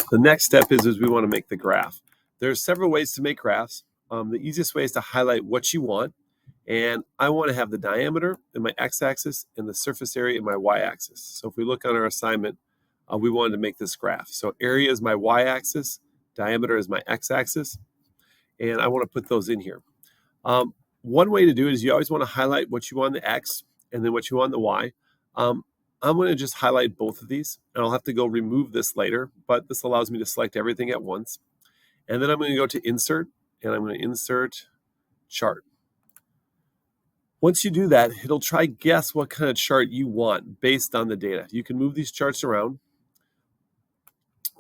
The next step is we want to make the graph. There's several ways to make graphs. The easiest way is to highlight what you want. And I want to have the diameter in my x-axis and the surface area in my y-axis. So if we look on our assignment, we wanted to make this graph. So area is my y-axis, diameter is my x-axis, and I want to put those in here. One way to do it is you always want to highlight what you want on the x and then what you want on the y. I'm going to just highlight both of these, and I'll have to go remove this later, but this allows me to select everything at once. And then I'm going to go to Insert, and I'm going to Insert Chart. Once you do that, it'll try guess what kind of chart you want based on the data. You can move these charts around,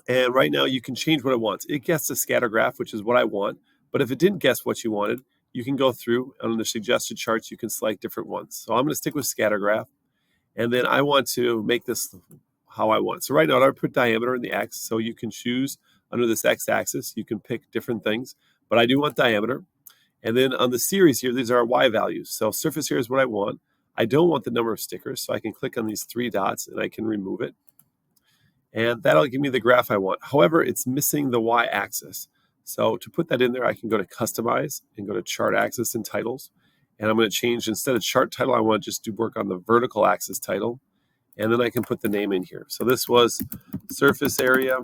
and right now you can change what it wants. It guessed a scatter graph, which is what I want, but if it didn't guess what you wanted, you can go through, and on the suggested charts, you can select different ones. So I'm going to stick with scatter graph. And then I want to make this how I want. So right now, I put diameter in the x. So you can choose under this x-axis. You can pick different things. But I do want diameter. And then on the series here, these are our y values. So surface area is what I want. I don't want the number of stickers. So I can click on these three dots and I can remove it. And that'll give me the graph I want. However, it's missing the y-axis. So to put that in there, I can go to Customize and go to Chart Axis and Titles. And I'm going to change, instead of chart title, I want to just do work on the vertical axis title. And then I can put the name in here. So this was surface area.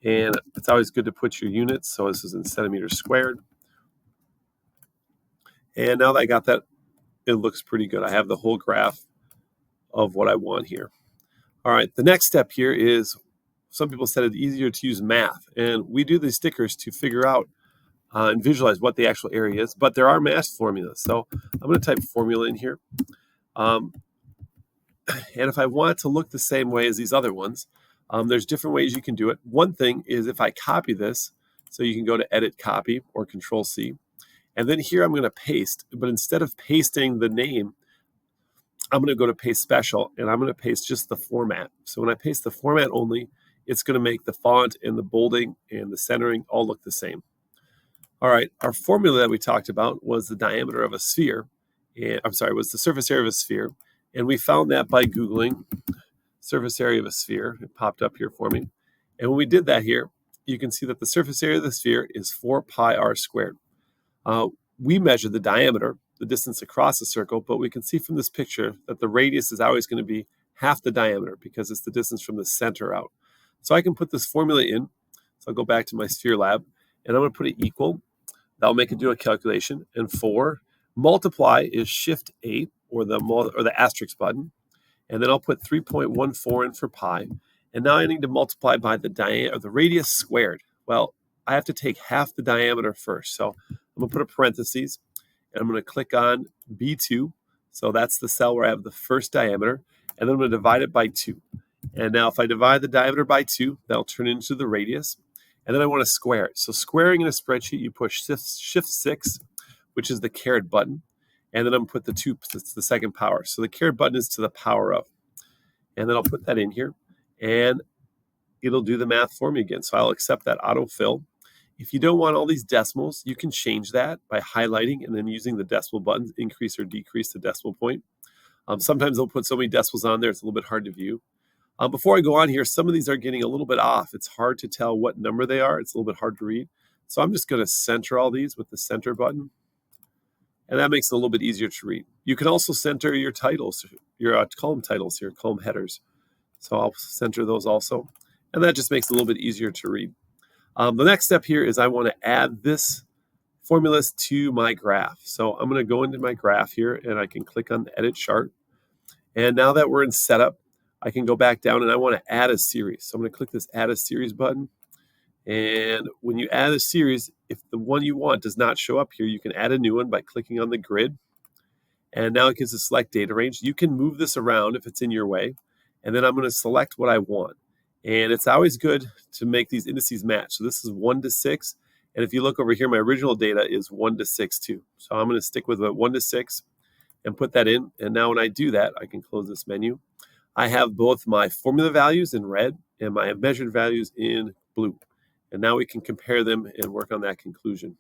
And it's always good to put your units. So this is in centimeters squared. And now that I got that, it looks pretty good. I have the whole graph of what I want here. All right, the next step here is, some people said it's easier to use math. And we do these stickers to figure out and visualize what the actual area is, but there are math formulas. So I'm going to type formula in here. And if I want it to look the same way as these other ones, there's different ways you can do it. One thing is if I copy this, so you can go to Edit Copy or Control C, and then here I'm going to paste, but instead of pasting the name, I'm going to go to Paste Special, and I'm going to paste just the format. So when I paste the format only, it's going to make the font and the bolding and the centering all look the same. All right, our formula that we talked about was the diameter of a sphere. Was the surface area of a sphere. And we found that by Googling surface area of a sphere. It popped up here for me. And when we did that here, you can see that the surface area of the sphere is 4 pi r squared. We measured the diameter, the distance across the circle, but we can see from this picture that the radius is always going to be half the diameter because it's the distance from the center out. So I can put this formula in. So I'll go back to my Sphere Lab, and I'm going to put it equal. That'll make it do a calculation. And 4, multiply is Shift 8 or the asterisk button. And then I'll put 3.14 in for pi. And now I need to multiply by the radius squared. Well, I have to take half the diameter first. So I'm going to put a parentheses, and I'm going to click on B2. So that's the cell where I have the first diameter. And then I'm going to divide it by 2. And now if I divide the diameter by 2, that'll turn into the radius. And then I want to square it. So squaring in a spreadsheet, you push Shift 6, which is the caret button. And then I'm going to put the 2, it's the second power. So the caret button is to the power of. And then I'll put that in here. And it'll do the math for me again. So I'll accept that autofill. If you don't want all these decimals, you can change that by highlighting and then using the decimal buttons, increase or decrease the decimal point. Sometimes they'll put so many decimals on there, it's a little bit hard to view. Before I go on here, some of these are getting a little bit off. It's hard to tell what number they are. It's a little bit hard to read. So I'm just going to center all these with the center button. And that makes it a little bit easier to read. You can also center your titles, your column titles here, column headers. So I'll center those also. And that just makes it a little bit easier to read. The next step here is I want to add this formulas to my graph. So I'm going to go into my graph here, and I can click on the Edit Chart. And now that we're in Setup, I can go back down and I want to add a series. So I'm going to click this Add a Series button. And when you add a series, if the one you want does not show up here, you can add a new one by clicking on the grid. And now it gives a select data range. You can move this around if it's in your way. And then I'm going to select what I want. And it's always good to make these indices match. So this is 1 to 6. And if you look over here, my original data is 1 to 6 too. So I'm going to stick with 1 to 6 and put that in. And now when I do that, I can close this menu. I have both my formula values in red and my measured values in blue. And now we can compare them and work on that conclusion.